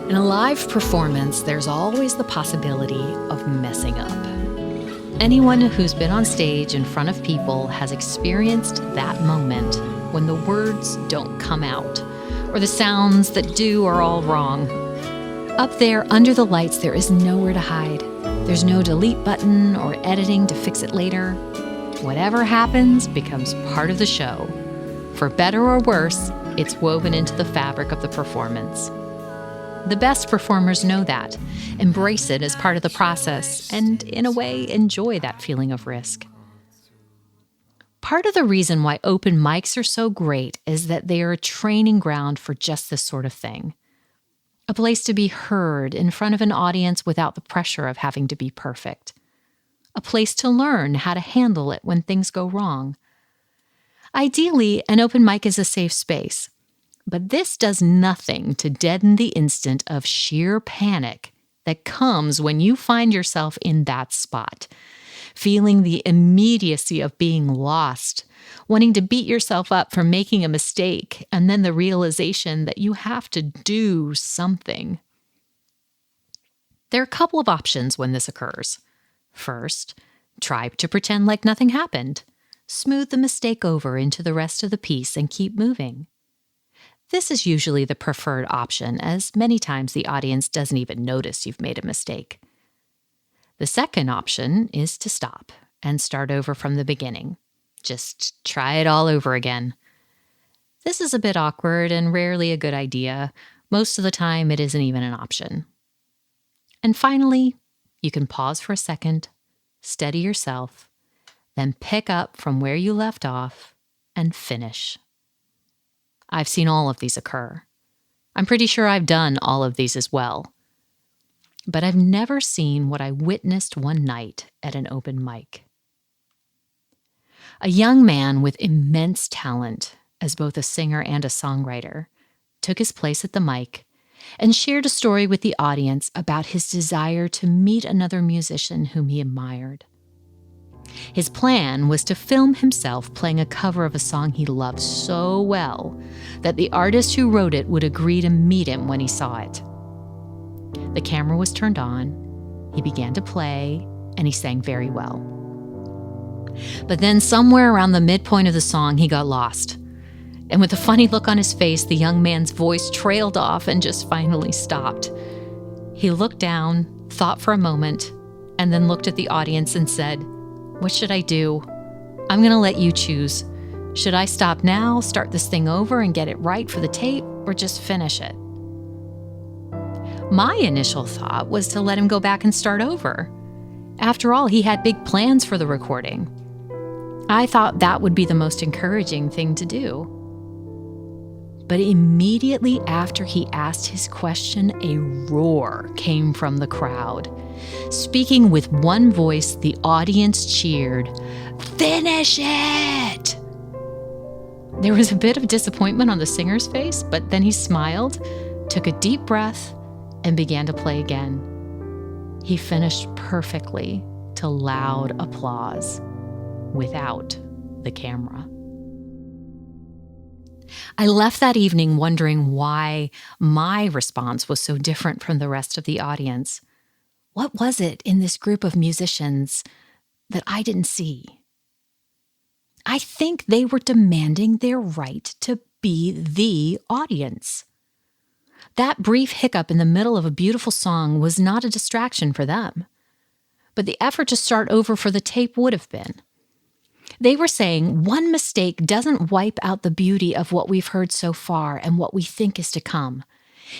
In a live performance, there's always the possibility of messing up. Anyone who's been on stage in front of people has experienced that moment when the words don't come out, or the sounds that do are all wrong. Up there, under the lights, there is nowhere to hide. There's no delete button or editing to fix it later. Whatever happens becomes part of the show. For better or worse, it's woven into the fabric of the performance. The best performers know that, embrace it as part of the process, and in a way, enjoy that feeling of risk. Part of the reason why open mics are so great is that they are a training ground for just this sort of thing. A place to be heard in front of an audience without the pressure of having to be perfect. A place to learn how to handle it when things go wrong. Ideally, an open mic is a safe space. But this does nothing to deaden the instant of sheer panic that comes when you find yourself in that spot, feeling the immediacy of being lost, wanting to beat yourself up for making a mistake, and then the realization that you have to do something. There are a couple of options when this occurs. First, try to pretend like nothing happened. Smooth the mistake over into the rest of the piece and keep moving. This is usually the preferred option, as many times the audience doesn't even notice you've made a mistake. The second option is to stop and start over from the beginning. Just try it all over again. This is a bit awkward and rarely a good idea. Most of the time, it isn't even an option. And finally, you can pause for a second, steady yourself, then pick up from where you left off and finish. I've seen all of these occur. I'm pretty sure I've done all of these as well. But I've never seen what I witnessed one night at an open mic. A young man with immense talent as both a singer and a songwriter took his place at the mic and shared a story with the audience about his desire to meet another musician whom he admired. His plan was to film himself playing a cover of a song he loved so well that the artist who wrote it would agree to meet him when he saw it. The camera was turned on, he began to play, and he sang very well. But then somewhere around the midpoint of the song, he got lost. And with a funny look on his face, the young man's voice trailed off and just finally stopped. He looked down, thought for a moment, and then looked at the audience and said, "What should I do? I'm going to let you choose. Should I stop now, start this thing over and get it right for the tape, or just finish it?" My initial thought was to let him go back and start over. After all, he had big plans for the recording. I thought that would be the most encouraging thing to do. But immediately after he asked his question, a roar came from the crowd. Speaking with one voice, the audience cheered, "Finish it!" There was a bit of disappointment on the singer's face, but then he smiled, took a deep breath, and began to play again. He finished perfectly to loud applause, without the camera. I left that evening wondering why my response was so different from the rest of the audience. What was it in this group of musicians that I didn't see? I think they were demanding their right to be the audience. That brief hiccup in the middle of a beautiful song was not a distraction for them, but the effort to start over for the tape would have been. They were saying one mistake doesn't wipe out the beauty of what we've heard so far and what we think is to come.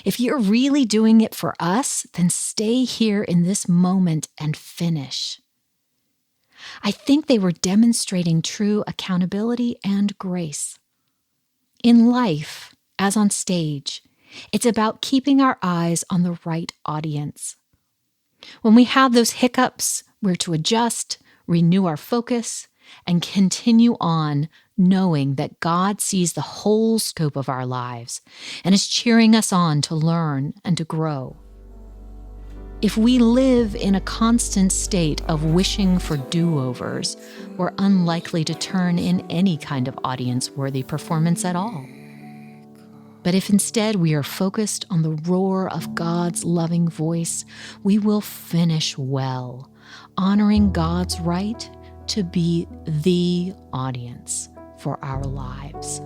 If you're really doing it for us, then stay here in this moment and finish. I think they were demonstrating true accountability and grace. In life, as on stage, it's about keeping our eyes on the right audience. When we have those hiccups, we're to adjust, renew our focus, and continue on knowing that God sees the whole scope of our lives and is cheering us on to learn and to grow. If we live in a constant state of wishing for do-overs, we're unlikely to turn in any kind of audience-worthy performance at all. But if instead we are focused on the roar of God's loving voice, we will finish well, honoring God's right to be the audience for our lives.